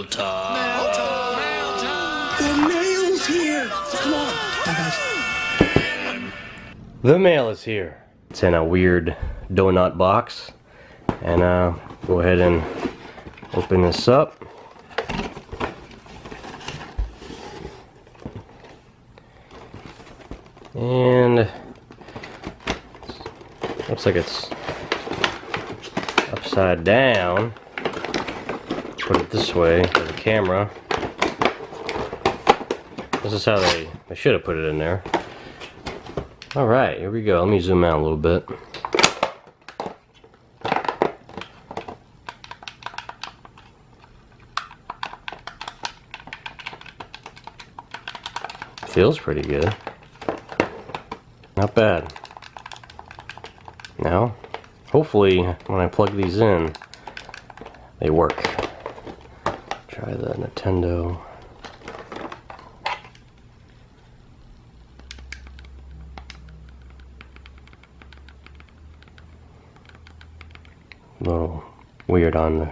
time. Mail time. The mail's here. Come on. Bye, guys. The mail is here. It's in a weird donut box. And go ahead and open this up. And looks like it's upside down. Put it this way for the camera. This is how they should have put it in there. Alright, here we go. Let me zoom out a little bit. Feels pretty good. Not bad. Now, hopefully, when I plug these in, they work. Try the Nintendo. A little weird on the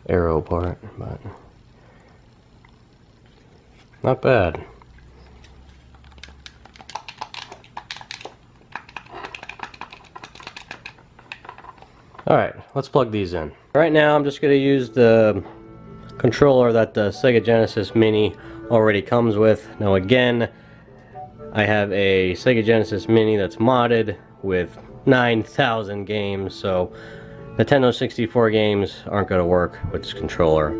arrow part, but not bad. Alright, let's plug these in. Right now I'm just going to use the controller that the Sega Genesis Mini already comes with. Now again, I have a Sega Genesis Mini that's modded with 9,000 games, so Nintendo 64 games aren't going to work with this controller.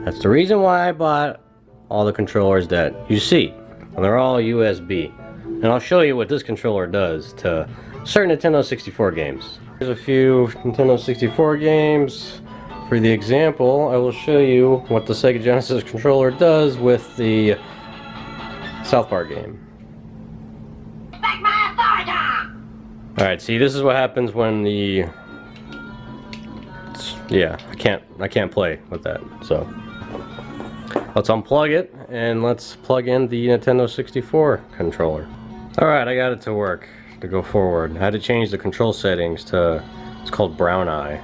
That's the reason why I bought all the controllers that you see, and they're all USB. And I'll show you what this controller does to certain Nintendo 64 games. Here's a few Nintendo 64 games. For the example, I will show you what the Sega Genesis controller does with the South Park game. Alright, see, this is what happens when the... Yeah, I can't play with that, so... Let's unplug it, and let's plug in the Nintendo 64 controller. Alright, I got it to work. To go forward. I had to change the control settings to, it's called Brown Eye.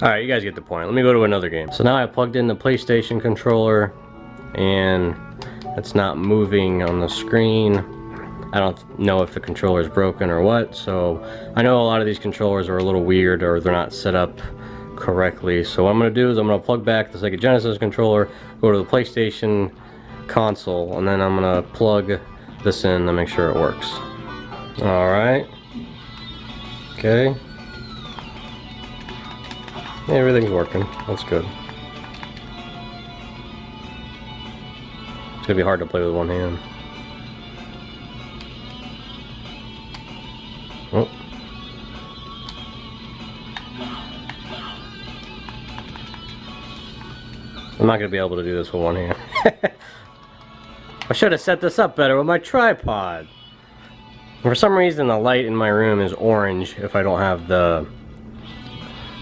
Alright, you guys get the point. Let me go to another game. So now I plugged in the PlayStation controller and it's not moving on the screen. I don't know if the controller is broken or what, so I know a lot of these controllers are a little weird or they're not set up correctly. So what I'm going to do is I'm going to plug back the Sega Genesis controller, go to the PlayStation console, and then I'm going to plug this in to make sure it works. Alright. Okay. Yeah, everything's working. That's good. It's going to be hard to play with one hand. Oh. I'm not going to be able to do this with one hand. I should have set this up better with my tripod. For some reason the light in my room is orange if I don't have the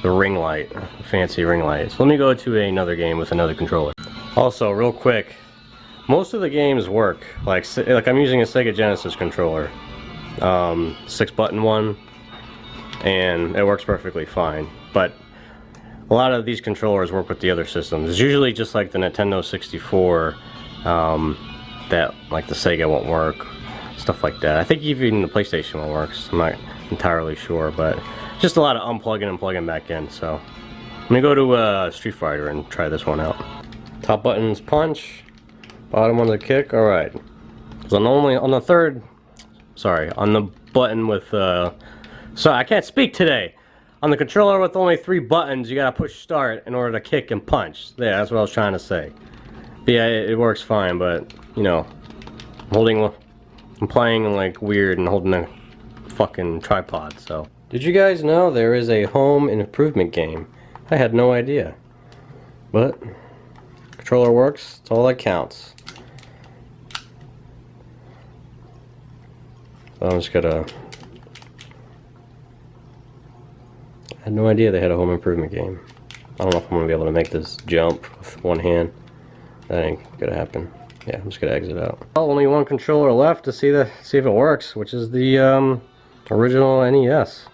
ring light, the fancy ring light. So let me go to another game with another controller. Also, real quick, most of the games work. Like I'm using a Sega Genesis controller. 6-button one, and it works perfectly fine, but a lot of these controllers work with the other systems. It's usually just like the Nintendo 64 that like the Sega won't work, stuff like that. I think even the PlayStation one works. I'm not entirely sure, but just a lot of unplugging and plugging back in. So let me go to Street Fighter and try this one out. Top button's punch, bottom one's a kick. Alright, so on the third, sorry, on the button with, sorry, I can't speak today. On the controller with only 3 buttons, you gotta push start in order to kick and punch. Yeah, that's what I was trying to say. But yeah, it works fine, but, you know, I'm playing like weird and holding a fucking tripod, so. Did you guys know there is a home improvement game? I had no idea. But, controller works, it's all that counts. I'm just gonna... I had no idea they had a home improvement game. I don't know if I'm gonna be able to make this jump with one hand. That ain't gonna happen. Yeah, I'm just gonna exit out. Well, only one controller left to see if it works, which is the original NES.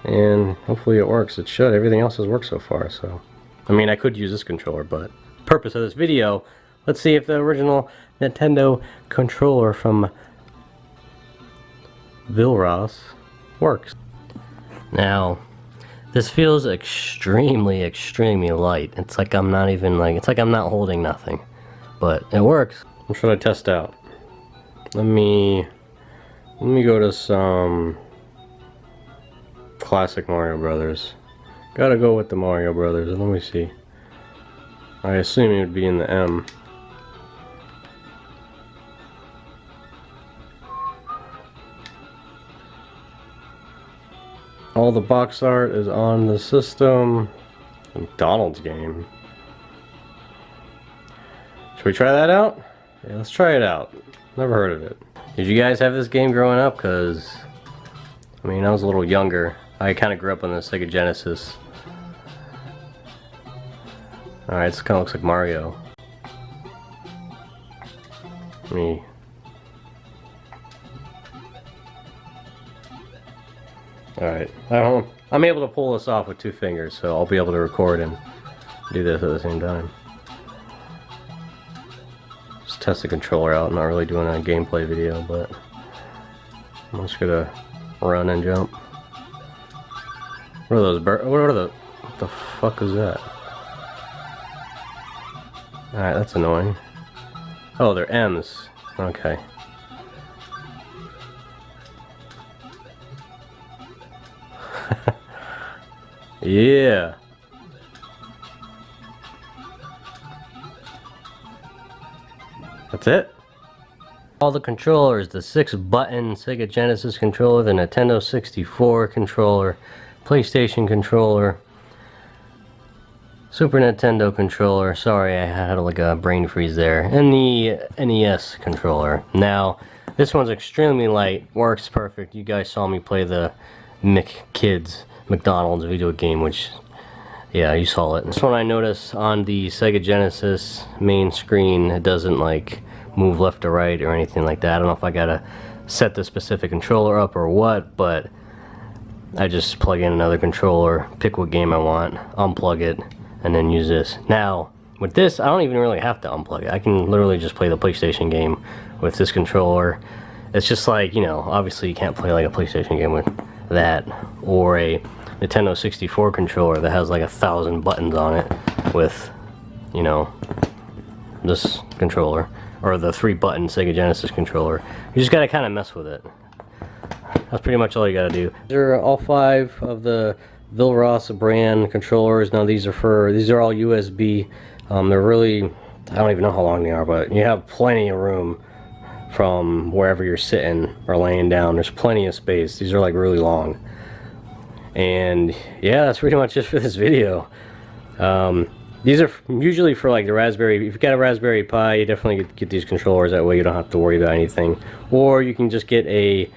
And hopefully it works. It should. Everything else has worked so far, so. I mean, I could use this controller, but purpose of this video, let's see if the original Nintendo controller from Vilros works. Now, this feels extremely, extremely light. It's like I'm not even it's like I'm not holding nothing, but it works. What should I test out? Let me go to some classic Mario Brothers. Gotta go with the Mario Brothers, and let me see. I assume it would be in the M. All the box art is on the system. McDonald's game. Should we try that out? Yeah, let's try it out. Never heard of it. Did you guys have this game growing up? Because, I mean, I was a little younger. I kind of grew up on the Sega Genesis. Alright, this kind of looks like Mario. Alright, I'm able to pull this off with 2 fingers, so I'll be able to record and do this at the same time. Just test the controller out. I'm not really doing a gameplay video, but I'm just gonna run and jump. What are those birds? What the fuck is that? Alright, that's annoying. Oh, they're M's. Okay. Yeah. That's it. All the controllers, the 6-button Sega Genesis controller, the Nintendo 64 controller, PlayStation controller, Super Nintendo controller, sorry I had like a brain freeze there, and the NES controller. Now, this one's extremely light, works perfect. You guys saw me play the McDonald's video game, which, yeah, you saw it. This one I noticed on the Sega Genesis main screen, it doesn't like move left to right or anything like that. I don't know if I gotta set the specific controller up or what, but I just plug in another controller, pick what game I want, unplug it, and then use this. Now, with this, I don't even really have to unplug it. I can literally just play the PlayStation game with this controller. It's just like, you know, obviously you can't play like a PlayStation game with that, or a Nintendo 64 controller that has like 1,000 buttons on it with, you know, this controller, or the 3-button Sega Genesis controller. You just gotta kind of mess with it. That's pretty much all you gotta do. These are all 5 of the Vilros brand controllers. Now these are all USB. They're really, I don't even know how long they are, but you have plenty of room from wherever you're sitting or laying down. There's plenty of space. These are like really long. And yeah, that's pretty much it for this video. These are usually for like the Raspberry. If you've got a Raspberry Pi, you definitely get these controllers. That way you don't have to worry about anything. Or you can just get a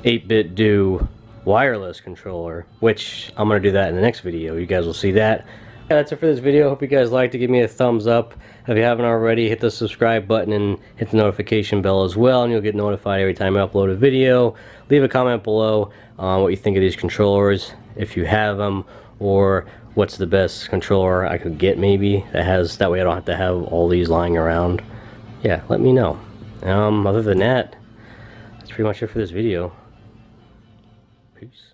8-bit do wireless controller, which I'm going to do that in the next video. You guys will see that. Yeah, that's it for this video. Hope you guys liked it. Give me a thumbs up. If you haven't already, hit the subscribe button and hit the notification bell as well, and you'll get notified every time I upload a video. Leave a comment below on what you think of these controllers, if you have them, or what's the best controller I could get maybe that way I don't have to have all these lying around. Yeah, let me know. Other than that, that's pretty much it for this video. Peace.